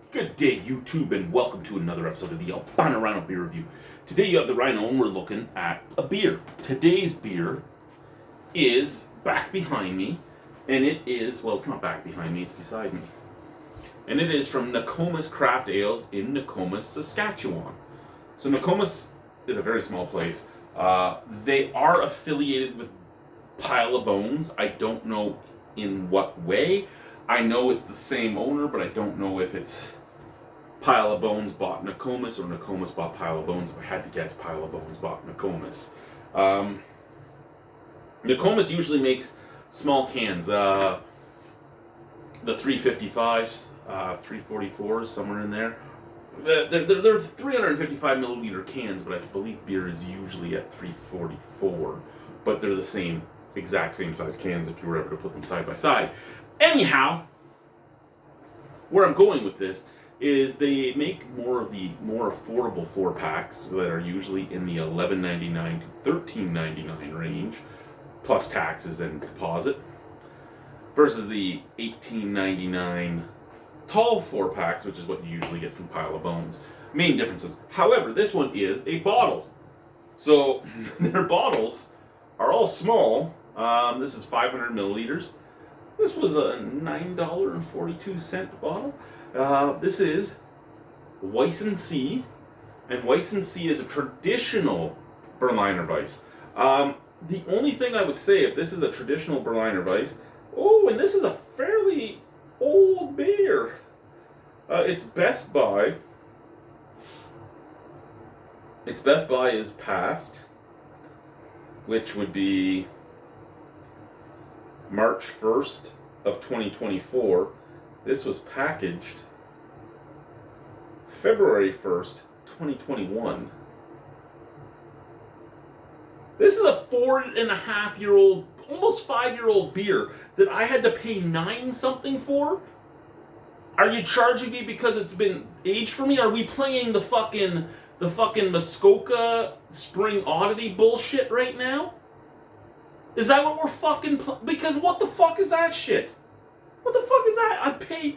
Good day, YouTube, and welcome to another episode of the Albino Rhino beer review. Today you have the Rhino, and we're looking at a beer. Today's beer is back behind me, and it is, well, it's not back behind me, it's beside me. And it is from Nokomis Craft Ales in Nokomis, Saskatchewan. So Nokomis is a very small place. They are affiliated with Pile of Bones. I don't know in what way. I know it's the same owner, but I don't know if it's Pile of Bones bought Nokomis or Nokomis bought Pile of Bones. If I had to guess, Pile of Bones bought Nokomis. Nokomis usually makes small cans. The 355s, 344s, somewhere in there. They're 355 milliliter cans, but I believe beer is usually at 344. But they're the exact same size cans if you were ever to put them side by side. Anyhow, where I'm going with this is they make more of the more affordable 4-packs that are usually in the $11.99 to $13.99 range, plus taxes and deposit, versus the $18.99 tall 4-packs, which is what you usually get from Pile of Bones. Main differences. However, this one is a bottle. So their bottles are all small. This is 500 milliliters. This was a $9.42 bottle. This is Weissensee, and Weissensee is a traditional Berliner Weiss. The only thing I would say, if this is a traditional Berliner Weiss, and this is a fairly old beer. Its Best By is past, which would be March 1st of 2024. This was packaged February 1st, 2021. This is a 4.5-year-old, almost 5-year-old beer that I had to pay $9 something for. Are you charging me because it's been aged for me? Are we playing the fucking Muskoka Spring Oddity bullshit right now? Is that what we're fucking because what the fuck is that shit? What the fuck is that? I pay.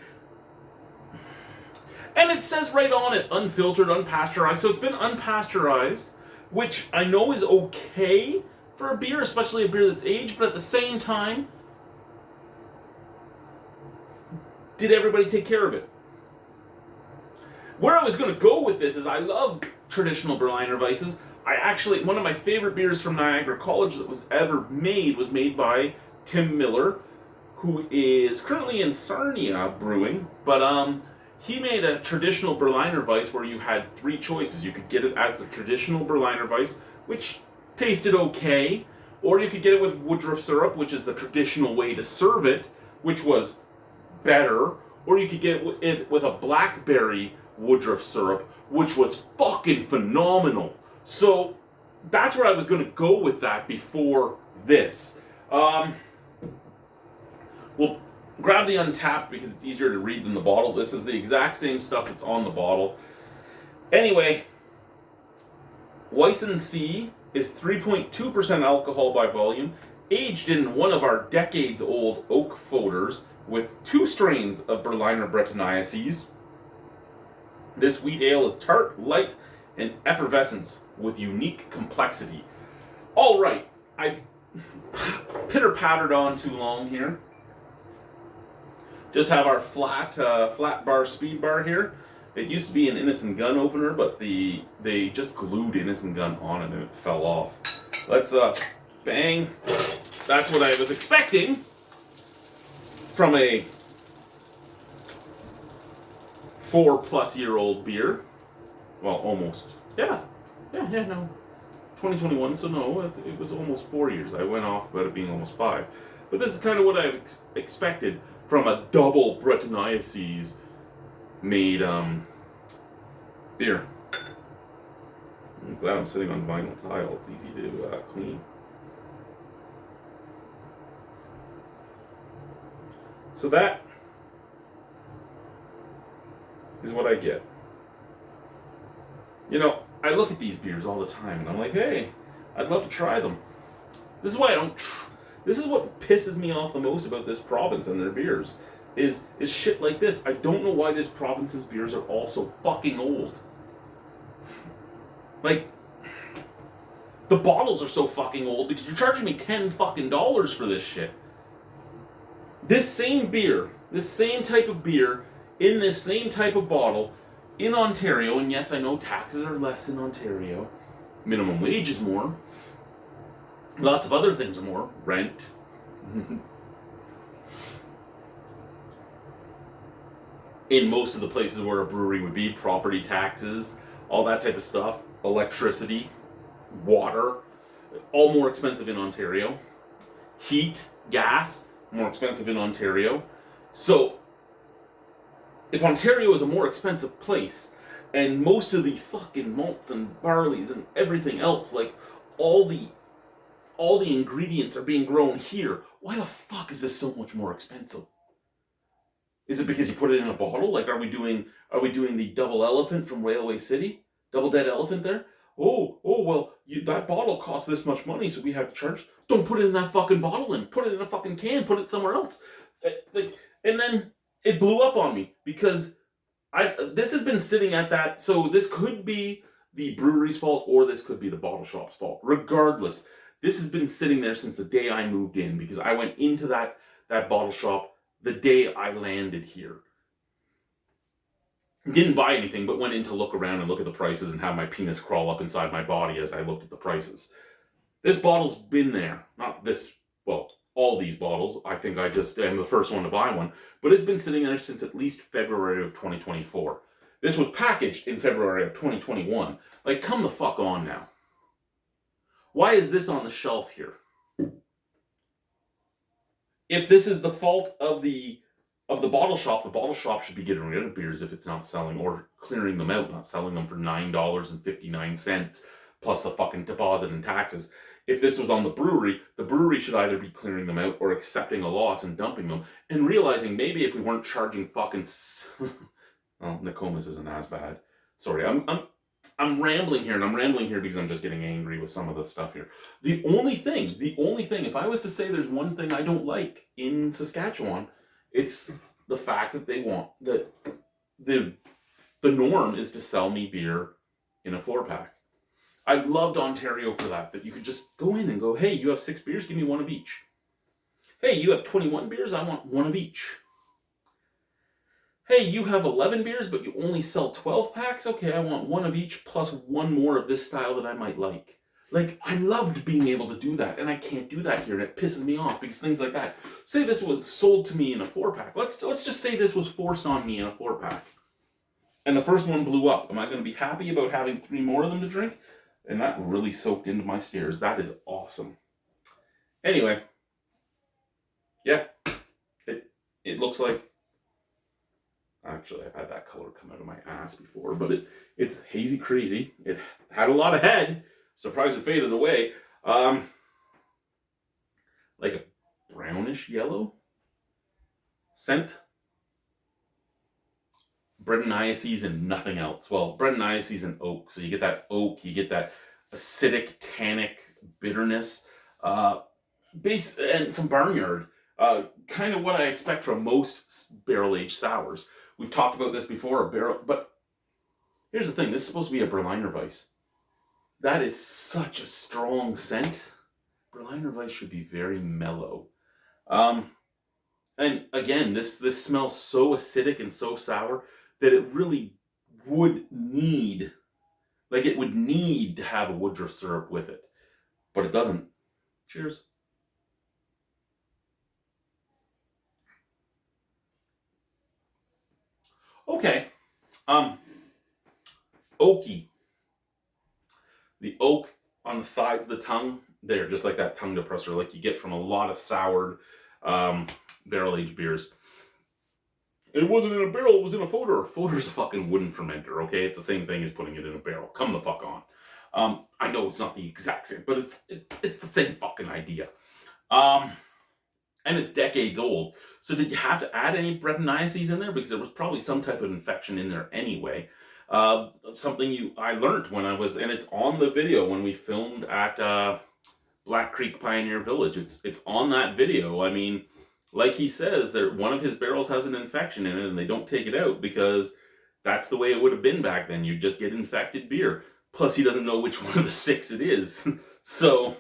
And it says right on it, unfiltered, unpasteurized. So it's been unpasteurized, which I know is okay for a beer, especially a beer that's aged, but at the same time, did everybody take care of it? Where I was going to go with this is I love traditional Berliner Weisses. One of my favorite beers from Niagara College that was ever made was made by Tim Miller, who is currently in Sarnia brewing, but he made a traditional Berliner Weiss where you had 3 choices. You could get it as the traditional Berliner Weiss, which tasted okay, or you could get it with Woodruff syrup, which is the traditional way to serve it, which was better, or you could get it with a blackberry Woodruff syrup, which was fucking phenomenal. So that's where I was going to go with that before this. We'll grab the Untapped because it's easier to read than the bottle. This is the exact same stuff that's on the bottle. Anyway, Weissensee is 3.2% alcohol by volume, aged in one of our decades-old oak foeders with 2 strains of Berliner Brettanomyces. This wheat ale is tart, light, and effervescence with unique complexity. All right, I pitter-pattered on too long here. Just have our flat bar speed bar here. It used to be an Innocent Gun opener, but they just glued Innocent Gun on it and it fell off. Let's bang. That's what I was expecting from a 4-plus-year-old beer. Well, almost. Yeah, no. 2021, so no, it was almost 4 years. I went off about it being almost 5. But this is kind of what I expected from a double Brettanomyces made beer. I'm glad I'm sitting on vinyl tile. It's easy to clean. So that is what I get. You know, I look at these beers all the time, and I'm like, hey, I'd love to try them. This is why I don't. This is what pisses me off the most about this province and their beers. is shit like this. I don't know why this province's beers are all so fucking old. Like, the bottles are so fucking old because you're charging me $10 fucking for this shit. This same beer, this same type of beer, in this same type of bottle, in Ontario, and yes, I know taxes are less in Ontario, minimum wage is more, lots of other things are more, rent. In most of the places where a brewery would be, property taxes, all that type of stuff, electricity, water, all more expensive in Ontario. Heat, gas, more expensive in Ontario. So, if Ontario is a more expensive place, and most of the fucking malts and barleys and everything else, like all the ingredients are being grown here, why the fuck is this so much more expensive? Is it because you put it in a bottle? Like, are we doing the double elephant from Railway City? Double dead elephant there? Well, that bottle costs this much money, so we have to charge. Don't put it in that fucking bottle and put it in a fucking can, put it somewhere else. And then it blew up on me because this has been sitting at that, so this could be the brewery's fault or this could be the bottle shop's fault. Regardless, this has been sitting there since the day I moved in because I went into that bottle shop the day I landed here. Didn't buy anything, but went in to look around and look at the prices and have my penis crawl up inside my body as I looked at the prices. This bottle's been there. Not this, well, all these bottles. I think I just am the first one to buy one. But it's been sitting there since at least February of 2024. This was packaged in February of 2021. Like, come the fuck on now. Why is this on the shelf here? If this is the fault of the bottle shop should be getting rid of beers if it's not selling, or clearing them out, not selling them for $9.59 plus the fucking deposit and taxes. If this was on the brewery should either be clearing them out or accepting a loss and dumping them and realizing maybe if we weren't charging fucking well, Nokomis isn't as bad. Sorry, I'm rambling here, and I'm rambling here because I'm just getting angry with some of the stuff here. The only thing, if I was to say there's one thing I don't like in Saskatchewan, it's the fact that they want that the norm is to sell me beer in a 4-pack. I loved Ontario for that you could just go in and go, hey, you have 6 beers, give me one of each. Hey, you have 21 beers, I want one of each. Hey, you have 11 beers, but you only sell 12 packs? Okay, I want one of each plus one more of this style that I might like. Like, I loved being able to do that, and I can't do that here, and it pisses me off because things like that. Say this was sold to me in a 4-pack. Let's just say this was forced on me in a 4-pack. And the first one blew up. Am I going to be happy about having 3 more of them to drink? And that really soaked into my stairs. That is awesome. Anyway. Yeah. It looks like... Actually, I've had that color come out of my ass before, but it's hazy crazy. It had a lot of head. Surprised it faded away. Like a brownish yellow scent. Brettanomyces and nothing else. Well, Brettanomyces and oak. So you get that oak, you get that acidic, tannic bitterness. Base and some barnyard. Kind of what I expect from most barrel-aged sours. We've talked about this before, but here's the thing. This is supposed to be a Berliner Weiss. That is such a strong scent. Berliner Weiss should be very mellow. And again, this smells so acidic and so sour that it really would need, it would need to have a Woodruff syrup with it. But it doesn't. Cheers. Okay. Oaky. The oak on the sides of the tongue, they're just like that tongue depressor like you get from a lot of soured barrel-aged beers. It wasn't in a barrel, it was in a foeder. Foeder's a fucking wooden fermenter, okay? It's the same thing as putting it in a barrel. Come the fuck on. I know it's not the exact same, but it's the same fucking idea. And it's decades old. So did you have to add any Brettanomyces in there? Because there was probably some type of infection in there anyway. Something I learned when I was, and it's on the video when we filmed at Black Creek Pioneer Village. It's on that video. I mean, like he says, that one of his barrels has an infection in it, and they don't take it out because that's the way it would have been back then. You just get infected beer. Plus, he doesn't know which one of the 6 it is. So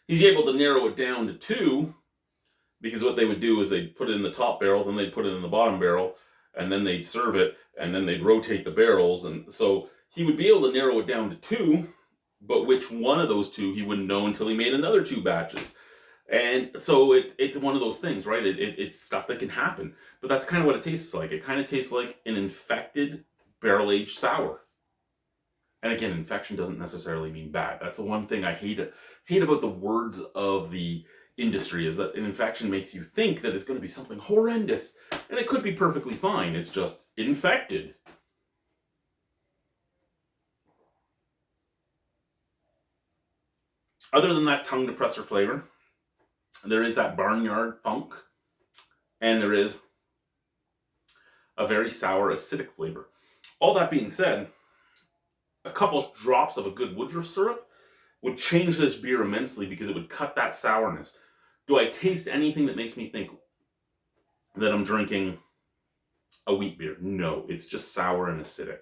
he's able to narrow it down to 2, because what they would do is they'd put it in the top barrel, then they'd put it in the bottom barrel, and then they'd serve it, and then they'd rotate the barrels. And so he would be able to narrow it down to 2, but which one of those 2 he wouldn't know until he made another 2 batches. And so it's one of those things, right? It's stuff that can happen. But that's kind of what it tastes like. It kind of tastes like an infected barrel-aged sour. And again, infection doesn't necessarily mean bad. That's the one thing I hate about the words of the industry, is that an infection makes you think that it's going to be something horrendous. And it could be perfectly fine. It's just infected. Other than that tongue depressor flavor, there is that barnyard funk, and there is a very sour, acidic flavor. All that being said, a couple drops of a good Woodruff syrup would change this beer immensely, because it would cut that sourness. Do I taste anything that makes me think that I'm drinking a wheat beer? No, it's just sour and acidic.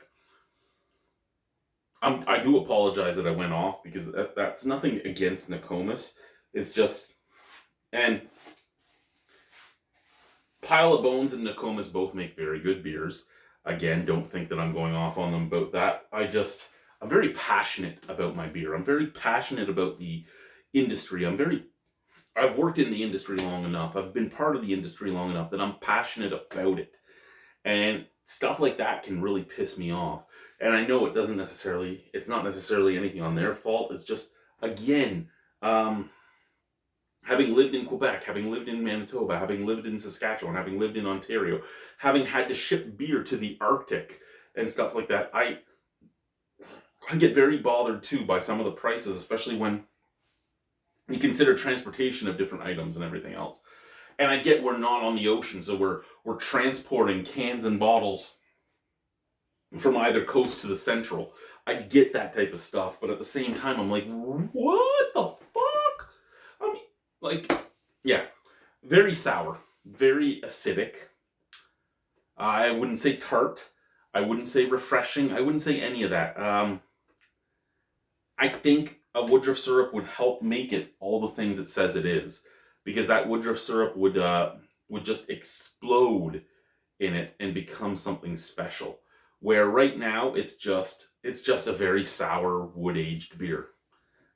I do apologize that I went off, because that's nothing against Nokomis. It's just... And Pile of Bones and Nokomis both make very good beers. Again, don't think that I'm going off on them about that. I'm very passionate about my beer. I'm very passionate about the industry. I've worked in the industry long enough. I've been part of the industry long enough that I'm passionate about it. And stuff like that can really piss me off. And I know it's not necessarily anything on their fault. It's just, again, having lived in Quebec, having lived in Manitoba, having lived in Saskatchewan, having lived in Ontario, having had to ship beer to the Arctic and stuff like that, I get very bothered too by some of the prices, especially when you consider transportation of different items and everything else. And I get we're not on the ocean, so we're transporting cans and bottles from either coast to the central. I get that type of stuff, but at the same time, I'm like, what the fuck? I mean, like, yeah, very sour, very acidic. I wouldn't say tart. I wouldn't say refreshing. I wouldn't say any of that. I think a Woodruff syrup would help make it all the things it says it is, because that Woodruff syrup would just explode in it and become something special. Where right now it's just a very sour wood-aged beer,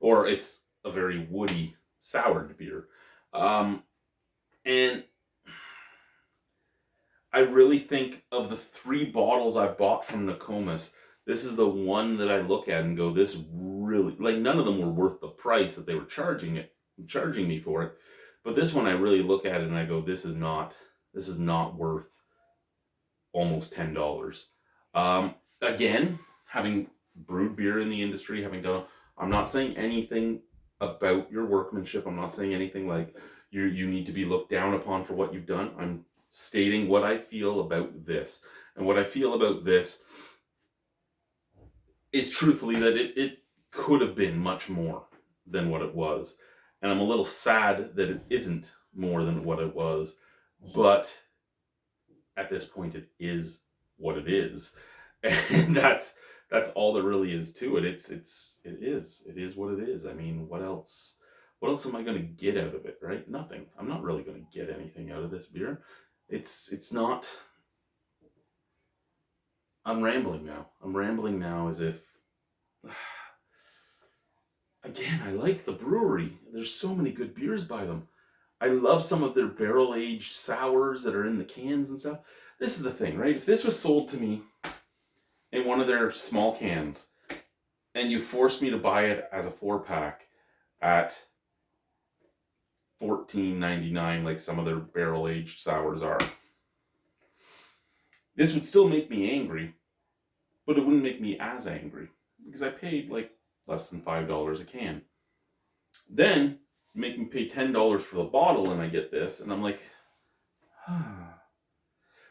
or it's a very woody soured beer, and I really think of the 3 bottles I bought from Nokomis, this is the one that I look at and go, this really, like, none of them were worth the price that they were charging me for it. But this one I really look at it and I go, this is not worth almost $10. Again, having brewed beer in the industry, I'm not saying anything about your workmanship. I'm not saying anything like you need to be looked down upon for what you've done. I'm stating what I feel about this. And what I feel about this is truthfully that it could have been much more than what it was. And I'm a little sad that it isn't more than what it was. But at this point, it is what it is. And that's all there really is to it. It is what it is. I mean, what else am I going to get out of it, right? Nothing. I'm not really going to get anything out of this beer. It's not. I'm rambling now as if, again, I like the brewery. There's so many good beers by them. I love some of their barrel-aged sours that are in the cans and stuff. This is the thing, right? If this was sold to me in one of their small cans, and you forced me to buy it as a 4-pack at $14.99, like some of their barrel-aged sours are, this would still make me angry, but it wouldn't make me as angry, because I paid like less than $5 a can. Then make me pay $10 for the bottle, and I get this, and I'm like,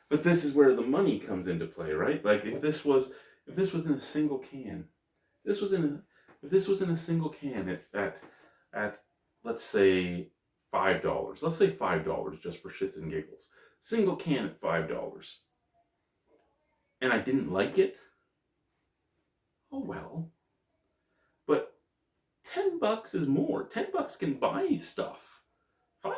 But this is where the money comes into play, right? Like if this was in a single can, if this was in a single can at let's say $5. Let's say $5 just for shits and giggles. Single can at $5. And I didn't like it. Oh well. But $10 is more. $10 can buy stuff. $5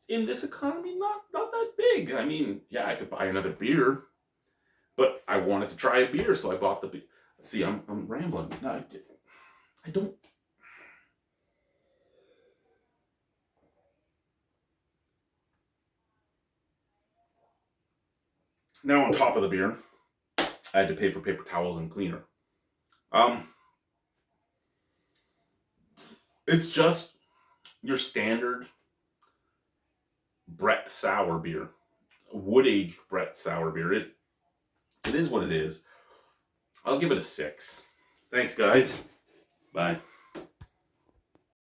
in this economy, not that big. I mean, yeah, I could buy another beer, but I wanted to try a beer, so I bought the beer. See, I'm rambling. No, I don't. Now on top of the beer, I had to pay for paper towels and cleaner. It's just your standard Brett sour beer, wood-aged Brett sour beer. It is what it is. I'll give it a 6. Thanks, guys. Bye.